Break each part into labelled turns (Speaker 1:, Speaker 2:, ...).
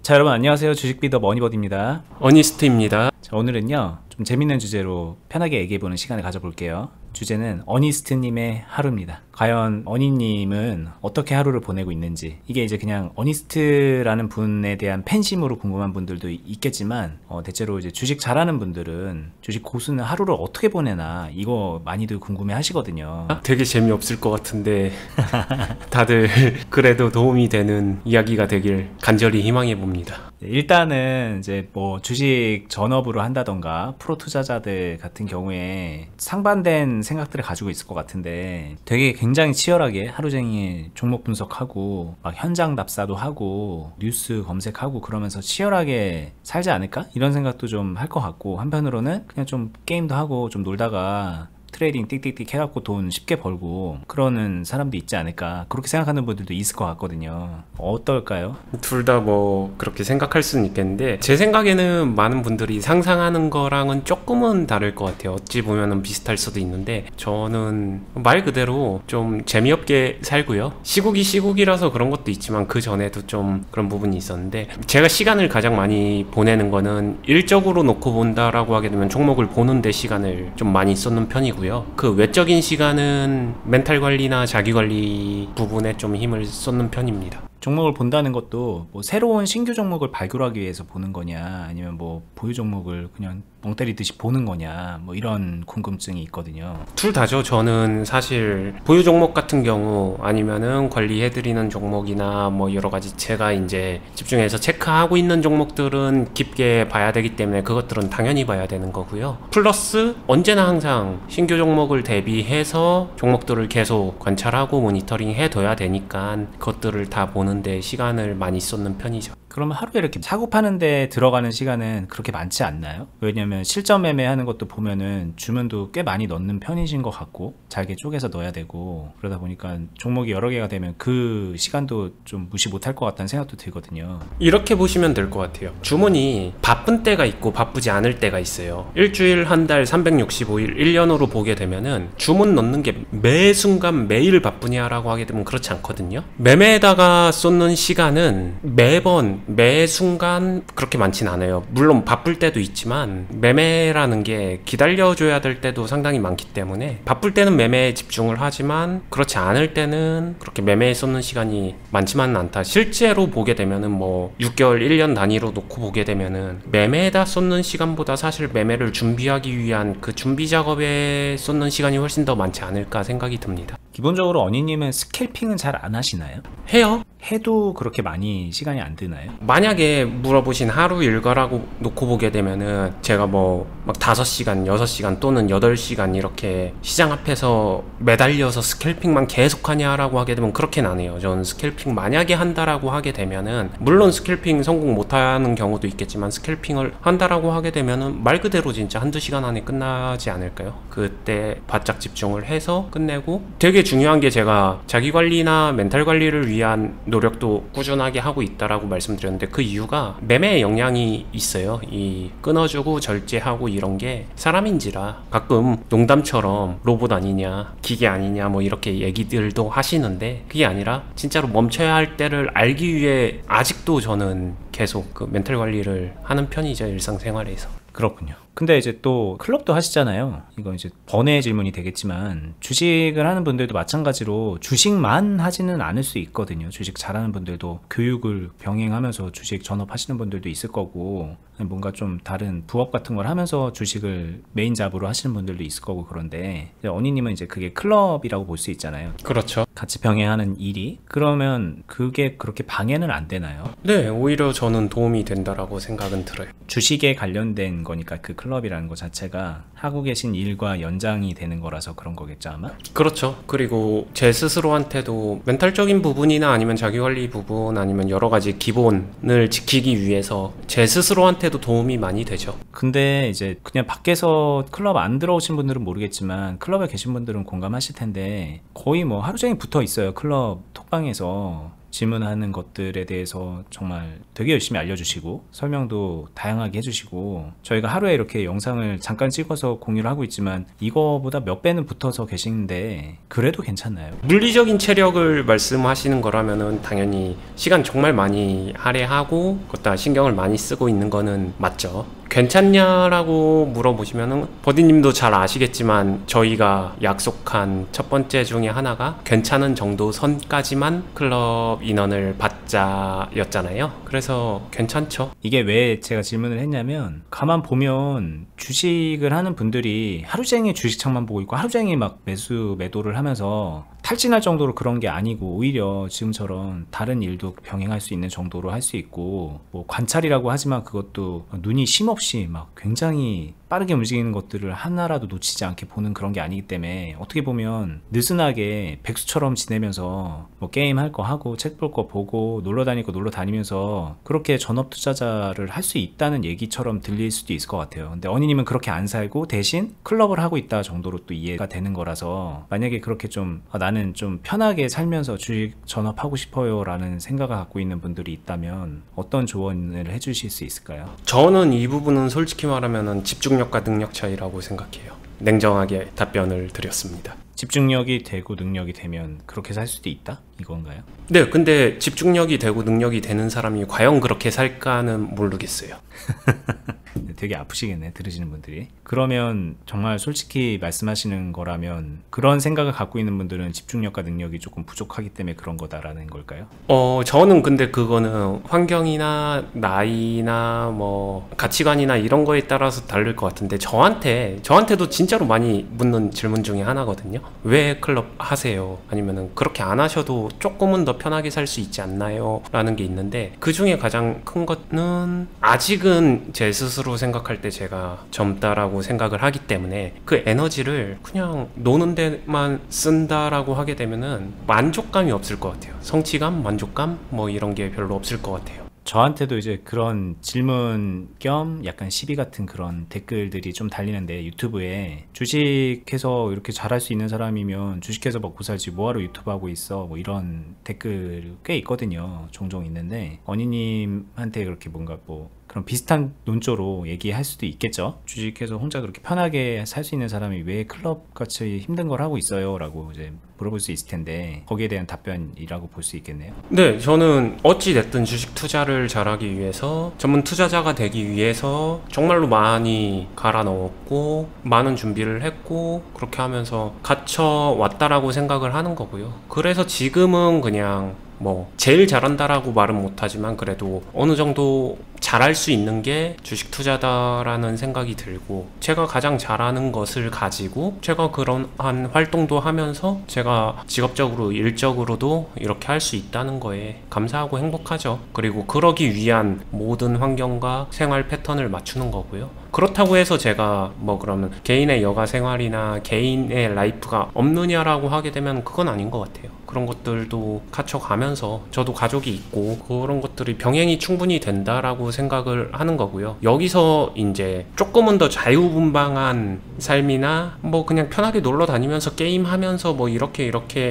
Speaker 1: 자, 여러분 안녕하세요. 주식비더 머니버디입니다.
Speaker 2: 어니스트입니다.
Speaker 1: 자, 오늘은요 좀 재밌는 주제로 편하게 얘기해보는 시간을 가져볼게요. 주제는 어니스트님의 하루입니다. 과연 어니님은 어떻게 하루를 보내고 있는지, 이게 이제 그냥 어니스트라는 분에 대한 팬심으로 궁금한 분들도 있겠지만 대체로 이제 주식 잘하는 분들은, 주식 고수는 하루를 어떻게 보내나 이거 많이들 궁금해 하시거든요.
Speaker 2: 되게 재미없을 것 같은데 다들 그래도 도움이 되는 이야기가 되길 간절히 희망해 봅니다.
Speaker 1: 일단은 이제 뭐 주식 전업으로 한다던가 프로 투자자들 같은 경우에 상반된 생각들을 가지고 있을 것 같은데, 되게 굉장히 치열하게 하루 종일 종목 분석하고 막 현장 답사도 하고 뉴스 검색하고 그러면서 치열하게 살지 않을까? 이런 생각도 좀 할 것 같고, 한편으로는 그냥 좀 게임도 하고 좀 놀다가 트레이딩 띡띡띡 해갖고 돈 쉽게 벌고 그러는 사람도 있지 않을까, 그렇게 생각하는 분들도 있을 것 같거든요. 어떨까요?
Speaker 2: 둘 다 뭐 그렇게 생각할 수는 있겠는데, 제 생각에는 많은 분들이 상상하는 거랑은 조금은 다를 것 같아요. 어찌 보면은 비슷할 수도 있는데, 저는 말 그대로 좀 재미없게 살고요. 시국이 시국이라서 그런 것도 있지만 그 전에도 좀 그런 부분이 있었는데, 제가 시간을 가장 많이 보내는 거는 일적으로 놓고 본다라고 하게 되면 종목을 보는 데 시간을 좀 많이 쏟는 편이고, 그 외적인 시간은 멘탈 관리나 자기 관리 부분에 좀 힘을 쏟는 편입니다.
Speaker 1: 종목을 본다는 것도 뭐 새로운 신규 종목을 발굴하기 위해서 보는 거냐, 아니면 뭐 보유 종목을 그냥 멍 때리듯이 보는 거냐, 뭐 이런 궁금증이 있거든요.
Speaker 2: 둘 다죠. 저는 사실 보유 종목 같은 경우 아니면은 관리해드리는 종목이나 뭐 여러 가지 제가 이제 집중해서 체크하고 있는 종목들은 깊게 봐야 되기 때문에 그것들은 당연히 봐야 되는 거고요. 플러스 언제나 항상 신규 종목을 대비해서 종목들을 계속 관찰하고 모니터링 해둬야 되니까 그것들을 다 보는데 시간을 많이 쏟는 편이죠.
Speaker 1: 그러면 하루에 이렇게 사고 파는데 들어가는 시간은 그렇게 많지 않나요? 왜냐면 실전 매매하는 것도 보면은 주문도 꽤 많이 넣는 편이신 것 같고, 잘게 쪼개서 넣어야 되고, 그러다 보니까 종목이 여러 개가 되면 그 시간도 좀 무시 못할 것 같다는 생각도 들거든요.
Speaker 2: 이렇게 보시면 될 것 같아요. 주문이 바쁜 때가 있고 바쁘지 않을 때가 있어요. 일주일, 한 달, 365일, 1년으로 보게 되면은 주문 넣는 게 매 순간 매일 바쁘냐라고 하게 되면 그렇지 않거든요. 매매에다가 쏟는 시간은 매번 매 순간 그렇게 많진 않아요. 물론 바쁠 때도 있지만 매매라는 게 기다려줘야 될 때도 상당히 많기 때문에 바쁠 때는 매매에 집중을 하지만 그렇지 않을 때는 그렇게 매매에 쏟는 시간이 많지만은 않다. 실제로 보게 되면은 뭐 6개월, 1년 단위로 놓고 보게 되면은 매매에다 쏟는 시간보다 사실 매매를 준비하기 위한 그 준비 작업에 쏟는 시간이 훨씬 더 많지 않을까 생각이 듭니다.
Speaker 1: 기본적으로 어니님은 스캘핑은 잘 안 하시나요?
Speaker 2: 해요?
Speaker 1: 해도 그렇게 많이 시간이 안 드나요?
Speaker 2: 만약에 물어보신 하루 일과라고 놓고 보게 되면은 제가 뭐 막 5시간, 6시간 또는 8시간 이렇게 시장 앞에서 매달려서 스캘핑만 계속하냐라고 하게 되면 그렇게는 안 해요. 저는 스캘핑 만약에 한다라고 하게 되면은, 물론 스캘핑 성공 못하는 경우도 있겠지만 스캘핑을 한다라고 하게 되면은 말 그대로 진짜 한두 시간 안에 끝나지 않을까요? 그때 바짝 집중을 해서 끝내고, 되게 중요한 게 제가 자기관리나 멘탈 관리를 위한 노력도 꾸준하게 하고 있다라고 말씀드렸는데, 그 이유가 매매에 영향이 있어요. 이 끊어주고 절제하고 이런 게 사람인지라, 가끔 농담처럼 로봇 아니냐, 기계 아니냐 뭐 이렇게 얘기들도 하시는데, 그게 아니라 진짜로 멈춰야 할 때를 알기 위해 아직도 저는 계속 그 멘탈 관리를 하는 편이죠, 일상생활에서.
Speaker 1: 그렇군요. 근데 이제 또 클럽도 하시잖아요. 이거 이제 번외 질문이 되겠지만, 주식을 하는 분들도 마찬가지로 주식만 하지는 않을 수 있거든요. 주식 잘하는 분들도 교육을 병행하면서 주식 전업하시는 분들도 있을 거고, 뭔가 좀 다른 부업 같은 걸 하면서 주식을 메인 잡으로 하시는 분들도 있을 거고, 그런데 어니님은 이제 그게 클럽이라고 볼 수 있잖아요.
Speaker 2: 그렇죠.
Speaker 1: 같이 병행하는 일이. 그러면 그게 그렇게 방해는 안 되나요?
Speaker 2: 네, 오히려 저는 도움이 된다라고 생각은 들어요.
Speaker 1: 주식에 관련된 거니까 그 클럽이라는 것 자체가 하고 계신 일과 연장이 되는 거라서 그런 거겠죠, 아마?
Speaker 2: 그렇죠. 그리고 제 스스로한테도 멘탈적인 부분이나 아니면 자기관리 부분 아니면 여러 가지 기본을 지키기 위해서 제 스스로한테도 도움이 많이 되죠.
Speaker 1: 근데 이제 그냥 밖에서 클럽 안 들어오신 분들은 모르겠지만 클럽에 계신 분들은 공감하실 텐데, 거의 뭐 하루 종일 붙어 있어요. 클럽 톡방에서 질문하는 것들에 대해서 정말 되게 열심히 알려주시고 설명도 다양하게 해주시고, 저희가 하루에 이렇게 영상을 잠깐 찍어서 공유를 하고 있지만 이거보다 몇 배는 붙어서 계시는데 그래도 괜찮나요?
Speaker 2: 물리적인 체력을 말씀하시는 거라면은 당연히 시간 정말 많이 할애하고 그것다 신경을 많이 쓰고 있는 거는 맞죠. 괜찮냐라고 물어보시면은 버디님도 잘 아시겠지만 저희가 약속한 첫 번째 중에 하나가 괜찮은 정도 선까지만 클럽 인원을 받자였잖아요. 그래서 괜찮죠.
Speaker 1: 이게 왜 제가 질문을 했냐면, 가만 보면 주식을 하는 분들이 하루 종일 주식창만 보고 있고 하루 종일 막 매도를 하면서 탈진할 정도로 그런 게 아니고, 오히려 지금처럼 다른 일도 병행할 수 있는 정도로 할 수 있고, 뭐 관찰이라고 하지만 그것도 눈이 쉼없이 막 굉장히 빠르게 움직이는 것들을 하나라도 놓치지 않게 보는 그런 게 아니기 때문에, 어떻게 보면 느슨하게 백수처럼 지내면서 뭐 게임 할 거 하고 책 볼 거 보고 놀러 다닐 거 놀러 다니면서 그렇게 전업 투자자를 할 수 있다는 얘기처럼 들릴 수도 있을 것 같아요. 근데 어니님은 그렇게 안 살고 대신 클럽을 하고 있다 정도로 또 이해가 되는 거라서, 만약에 그렇게 좀 나는 좀 편하게 살면서 주식 전업하고 싶어요 라는 생각을 갖고 있는 분들이 있다면 어떤 조언을 해주실 수 있을까요?
Speaker 2: 저는 이 부분은 솔직히 말하면 집중력과 능력 차이라고 생각해요. 냉정하게 답변을 드렸습니다.
Speaker 1: 집중력이 되고 능력이 되면 그렇게 살 수도 있다? 이건가요?
Speaker 2: 네, 근데 집중력이 되고 능력이 되는 사람이 과연 그렇게 살까는 모르겠어요.
Speaker 1: 되게 아프시겠네, 들으시는 분들이. 그러면 정말 솔직히 말씀하시는 거라면 그런 생각을 갖고 있는 분들은 집중력과 능력이 조금 부족하기 때문에 그런 거다라는 걸까요?
Speaker 2: 저는 근데 그거는 환경이나 나이나 뭐 가치관이나 이런 거에 따라서 다를 것 같은데, 저한테도 진짜로 많이 묻는 질문 중에 하나거든요. 왜 클럽 하세요? 아니면은 그렇게 안 하셔도 조금은 더 편하게 살 수 있지 않나요? 라는 게 있는데, 그 중에 가장 큰 거는 아직은 제 스스로 생각할 때 제가 젊다라고 생각을 하기 때문에 그 에너지를 그냥 노는 데만 쓴다라고 하게 되면은 만족감이 없을 것 같아요. 성취감, 만족감 뭐 이런 게 별로 없을 것 같아요.
Speaker 1: 저한테도 이제 그런 질문 겸 약간 시비 같은 그런 댓글들이 좀 달리는데, 유튜브에 주식해서 이렇게 잘할 수 있는 사람이면 주식해서 먹고 살지 뭐하러 유튜브 하고 있어, 뭐 이런 댓글 꽤 있거든요. 종종 있는데, 어니님한테 그렇게 뭔가 뭐 그런 비슷한 논조로 얘기할 수도 있겠죠. 주식해서 혼자 그렇게 편하게 살 수 있는 사람이 왜 클럽 같이 힘든 걸 하고 있어요? 라고 이제 물어볼 수 있을 텐데, 거기에 대한 답변이라고 볼 수 있겠네요.
Speaker 2: 네, 저는 어찌됐든 주식 투자를 잘하기 위해서, 전문 투자자가 되기 위해서 정말로 많이 갈아 넣었고 많은 준비를 했고 그렇게 하면서 갇혀 왔다라고 생각을 하는 거고요. 그래서 지금은 그냥 뭐 제일 잘한다라고 말은 못하지만 그래도 어느 정도 잘할 수 있는 게 주식 투자다라는 생각이 들고, 제가 가장 잘하는 것을 가지고 제가 그런 한 활동도 하면서 제가 직업적으로 일적으로도 이렇게 할 수 있다는 거에 감사하고 행복하죠. 그리고 그러기 위한 모든 환경과 생활 패턴을 맞추는 거고요. 그렇다고 해서 제가 뭐 그러면 개인의 여가 생활이나 개인의 라이프가 없느냐라고 하게 되면 그건 아닌 것 같아요. 그런 것들도 갖춰가면서 저도 가족이 있고 그런 것들이 병행이 충분히 된다라고 생각을 하는 거고요. 여기서 이제 조금은 더 자유분방한 삶이나 뭐 그냥 편하게 놀러 다니면서 게임하면서 뭐 이렇게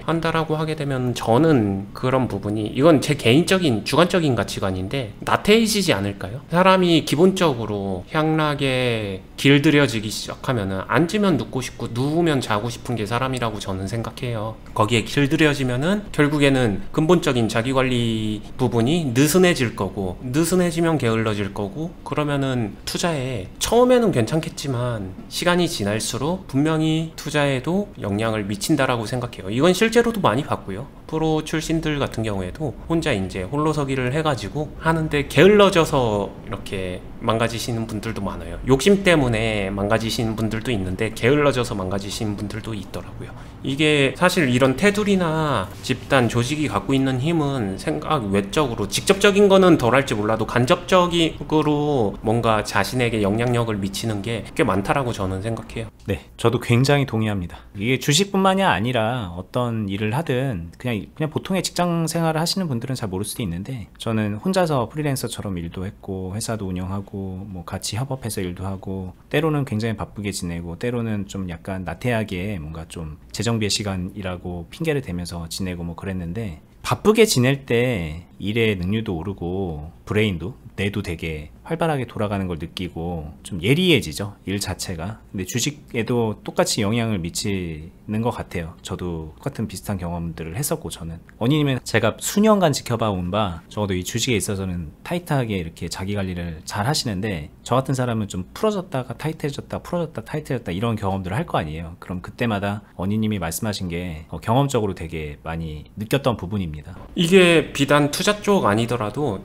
Speaker 2: 한다라고 하게 되면, 저는 그런 부분이, 이건 제 개인적인 주관적인 가치관인데 나태해지지 않을까요? 사람이 기본적으로 향락에 길들여지기 시작하면은 앉으면 눕고 싶고 누우면 자고 싶은 게 사람이라고 저는 생각해요. 거기에 길들여지면은 결국에는 근본적인 자기관리 부분이 느슨해질 거고, 느슨해지면 게을러질 거고, 그러면은 투자에 처음에는 괜찮겠지만 시간이 지날수록 분명히 투자에도 영향을 미친다라고 생각해요. 이건 실제로도 많이 봤고요. 프로 출신들 같은 경우에도 혼자 이제 홀로서기를 해가지고 하는데 게을러져서 이렇게 망가지시는 분들도 많아요. 욕심 때문에 망가지시는 분들도 있는데 게을러져서 망가지시는 분들도 있더라고요. 이게 사실 이런 테두리나 집단 조직이 갖고 있는 힘은 생각 외적으로, 직접적인 거는 덜 할지 몰라도 간접적으로 뭔가 자신에게 영향력을 미치는 게 꽤 많다라고 저는 생각해요.
Speaker 1: 네, 저도 굉장히 동의합니다. 이게 주식뿐만이 아니라 어떤 일을 하든 그냥 보통의 직장 생활을 하시는 분들은 잘 모를 수도 있는데, 저는 혼자서 프리랜서처럼 일도 했고 회사도 운영하고 뭐 같이 협업해서 일도 하고, 때로는 굉장히 바쁘게 지내고 때로는 좀 약간 나태하게 뭔가 좀 재정비의 시간이라고 핑계를 대면서 지내고 뭐 그랬는데, 바쁘게 지낼 때 일의 능률도 오르고 브레인도 뇌도 되게 활발하게 돌아가는 걸 느끼고 좀 예리해지죠, 일 자체가. 근데 주식에도 똑같이 영향을 미치는 것 같아요. 저도 똑같은 비슷한 경험들을 했었고, 저는 원인님은 제가 수년간 지켜봐 온 바 적어도 이 주식에 있어서는 타이트하게 이렇게 자기 관리를 잘 하시는데, 저 같은 사람은 좀 풀어졌다가 타이트해졌다, 풀어졌다 타이트해졌다 이런 경험들을 할 거 아니에요. 그럼 그때마다 원인님이 말씀하신 게 경험적으로 되게 많이 느꼈던 부분입니다.
Speaker 2: 이게 비단 투자 쪽 아니더라도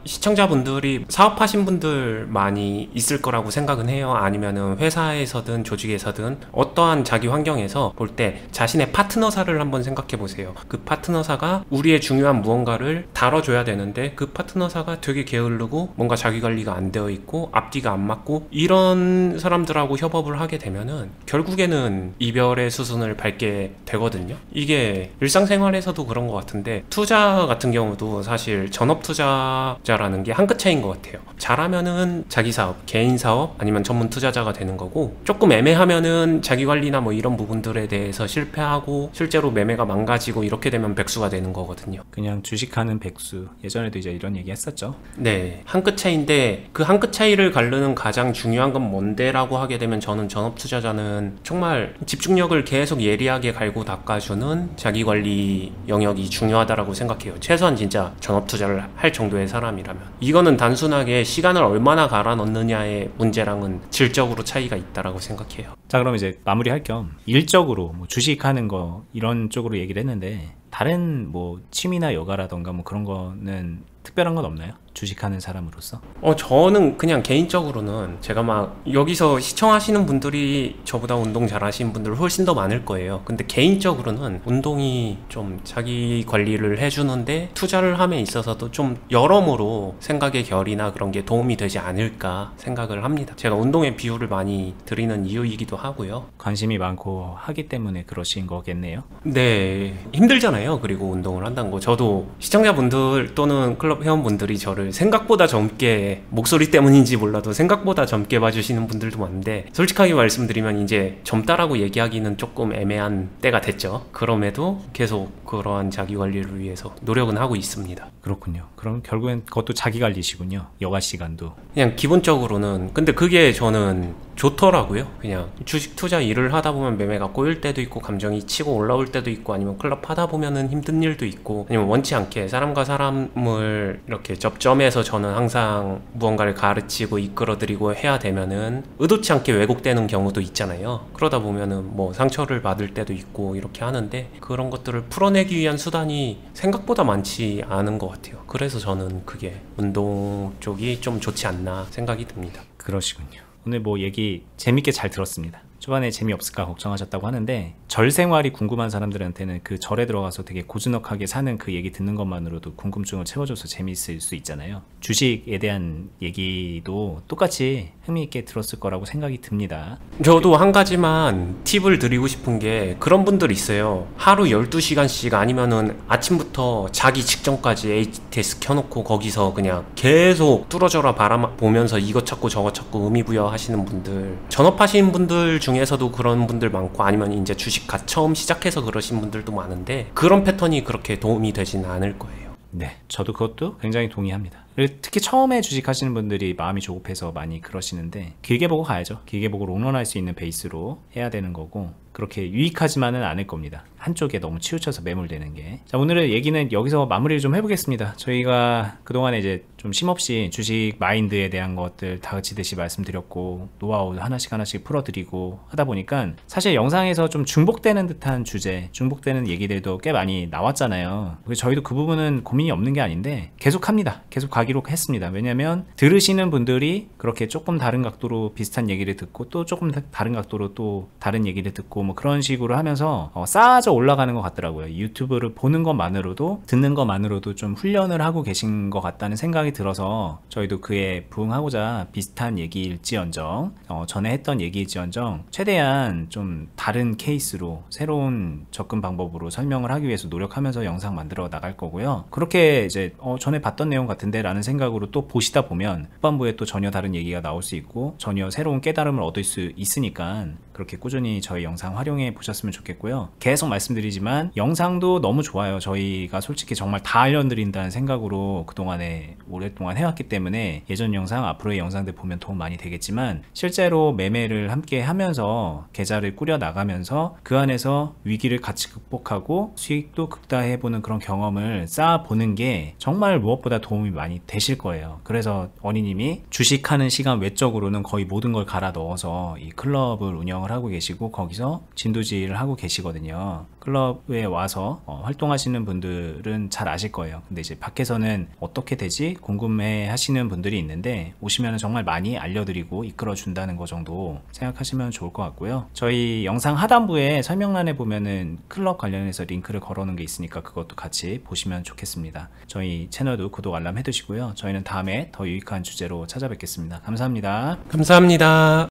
Speaker 2: 시청자분들이 사업하신 분들 많이 있을 거라고 생각은 해요. 아니면은 회사에서든 조직에서든 어떠한 자기 환경에서 볼 때 자신의 파트너사를 한번 생각해 보세요. 그 파트너사가 우리의 중요한 무언가를 다뤄줘야 되는데 그 파트너사가 되게 게으르고 뭔가 자기 관리가 안 되어 있고 앞뒤가 안 맞고 이런 사람들하고 협업을 하게 되면은 결국에는 이별의 수순을 밟게 되거든요. 이게 일상생활에서도 그런 것 같은데, 투자 같은 경우도 사실 전업 투자자라는 게 한 끗 차이인 것 같아요. 잘하면은 자기 사업, 개인 사업 아니면 전문 투자자가 되는 거고, 조금 애매하면은 자기 관리나 뭐 이런 부분들에 대해서 실패하고 실제로 매매가 망가지고 이렇게 되면 백수가 되는 거거든요.
Speaker 1: 그냥 주식하는 백수. 예전에도 이제 이런 얘기 했었죠.
Speaker 2: 네, 한 끗 차이인데 그 한 끗 차이를 가르는 가장 중요한 건 뭔데라고 하게 되면, 저는 전업 투자자는 정말 집중력을 계속 예리하게 갈고 닦아주는 자기 관리 영역이 중요하다라고 생각해요. 최소한 진짜 전업 투자를 할 정도의 사람이라면. 이거는 단순하게 시간을 얼마나 갈아 넣느냐의 문제랑은 질적으로 차이가 있다라고 생각해요.
Speaker 1: 자, 그럼 이제 마무리할 겸 일적으로 뭐 주식하는 거 이런 쪽으로 얘기를 했는데, 다른 뭐 취미나 여가라던가 뭐 그런 거는 특별한 건 없나요? 주식하는 사람으로서?
Speaker 2: 저는 그냥 개인적으로는, 제가 막 여기서 시청하시는 분들이 저보다 운동 잘하시는 분들 훨씬 더 많을 거예요. 근데 개인적으로는 운동이 좀 자기 관리를 해주는데 투자를 함에 있어서도 좀 여러모로 생각의 결이나 그런 게 도움이 되지 않을까 생각을 합니다. 제가 운동의 비율을 많이 드리는 이유이기도 하고요.
Speaker 1: 관심이 많고 하기 때문에 그러신 거겠네요.
Speaker 2: 네, 힘들잖아요. 그리고 운동을 한다는 거. 저도 시청자분들 또는 클럽 회원분들이 저를 생각보다 젊게, 목소리 때문인지 몰라도 생각보다 젊게 봐주시는 분들도 많은데, 솔직하게 말씀드리면 이제 젊다라고 얘기하기는 조금 애매한 때가 됐죠. 그럼에도 계속 그러한 자기 관리를 위해서 노력은 하고 있습니다.
Speaker 1: 그렇군요. 그럼 결국엔 그것도 자기 관리시군요. 여가 시간도.
Speaker 2: 그냥 기본적으로는. 근데 그게 저는 좋더라고요. 그냥 주식 투자 일을 하다 보면 매매가 꼬일 때도 있고 감정이 치고 올라올 때도 있고, 아니면 클럽 하다 보면은 힘든 일도 있고, 아니면 원치 않게 사람과 사람을 이렇게 접점해서 저는 항상 무언가를 가르치고 이끌어드리고 해야 되면은 의도치 않게 왜곡되는 경우도 있잖아요. 그러다 보면은 뭐 상처를 받을 때도 있고 이렇게 하는데, 그런 것들을 풀어내기 위한 수단이 생각보다 많지 않은 것 같아요. 그래서 저는 그게 운동 쪽이 좀 좋지 않나 생각이 듭니다.
Speaker 1: 그러시군요. 오늘 뭐 얘기 재밌게 잘 들었습니다. 초반에 재미없을까 걱정하셨다고 하는데, 절 생활이 궁금한 사람들한테는 그 절에 들어가서 되게 고즈넉하게 사는 그 얘기 듣는 것만으로도 궁금증을 채워줘서 재미있을 수 있잖아요. 주식에 대한 얘기도 똑같이 흥미있게 들었을 거라고 생각이 듭니다.
Speaker 2: 저도 한 가지만 팁을 드리고 싶은 게, 그런 분들 있어요. 하루 12시간씩 아니면은 아침부터 자기 직전까지 HTS 켜놓고 거기서 그냥 계속 뚫어져라 바람 보면서 이것 찾고 저것 찾고 의미부여 하시는 분들, 전업하시는 분들 중에서도 그런 분들 많고, 아니면 이제 주식 처음 시작해서 그러신 분들도 많은데, 그런 패턴이 그렇게 도움이 되지는 않을 거예요.
Speaker 1: 네, 저도 그것도 굉장히 동의합니다. 특히 처음에 주식하시는 분들이 마음이 조급해서 많이 그러시는데, 길게 보고 가야죠. 길게 보고 롱런할 수 있는 베이스로 해야 되는 거고, 그렇게 유익하지만은 않을 겁니다. 한쪽에 너무 치우쳐서 매몰되는 게. 자, 오늘의 얘기는 여기서 마무리를 좀 해보겠습니다. 저희가 그동안에 이제 좀 쉼없이 주식 마인드에 대한 것들 다그치듯이 말씀드렸고, 노하우 하나씩 풀어드리고 하다 보니까 사실 영상에서 좀 중복되는 듯한 주제, 중복되는 얘기들도 꽤 많이 나왔잖아요. 그래서 저희도 그 부분은 고민이 없는 게 아닌데 계속 합니다. 계속 가기로 했습니다. 왜냐면 들으시는 분들이 그렇게 조금 다른 각도로 비슷한 얘기를 듣고, 또 조금 다른 각도로 또 다른 얘기를 듣고, 뭐 그런 식으로 하면서 쌓아져 올라가는 것 같더라고요. 유튜브를 보는 것만으로도, 듣는 것만으로도 좀 훈련을 하고 계신 것 같다는 생각이 들어서, 저희도 그에 부응하고자 비슷한 얘기일지언정, 전에 했던 얘기일지언정 최대한 좀 다른 케이스로 새로운 접근 방법으로 설명을 하기 위해서 노력하면서 영상 만들어 나갈 거고요. 그렇게 이제 전에 봤던 내용 같은데 라는 생각으로 또 보시다 보면 후반부에 또 전혀 다른 얘기가 나올 수 있고 전혀 새로운 깨달음을 얻을 수 있으니까, 그렇게 꾸준히 저희 영상 활용해 보셨으면 좋겠고요. 계속 말씀드리지만 영상도 너무 좋아요. 저희가 솔직히 정말 다 알려드린다는 생각으로 그동안에 오랫동안 해왔기 때문에 예전 영상, 앞으로의 영상들 보면 도움 많이 되겠지만 실제로 매매를 함께 하면서 계좌를 꾸려 나가면서 그 안에서 위기를 같이 극복하고 수익도 극다해보는 그런 경험을 쌓아보는 게 정말 무엇보다 도움이 많이 되실 거예요. 그래서 원희님이 주식하는 시간 외적으로는 거의 모든 걸 갈아 넣어서 이 클럽을 운영을 하고 계시고 거기서 진두지휘를 하고 계시거든요. 클럽에 와서 활동하시는 분들은 잘 아실 거예요. 근데 이제 밖에서는 어떻게 되지? 궁금해 하시는 분들이 있는데 오시면 정말 많이 알려드리고 이끌어 준다는 거 정도 생각하시면 좋을 것 같고요. 저희 영상 하단부에 설명란에 보면은 클럽 관련해서 링크를 걸어 놓은 게 있으니까 그것도 같이 보시면 좋겠습니다. 저희 채널도 구독 알람 해두시고요. 저희는 다음에 더 유익한 주제로 찾아뵙겠습니다. 감사합니다.
Speaker 2: 감사합니다.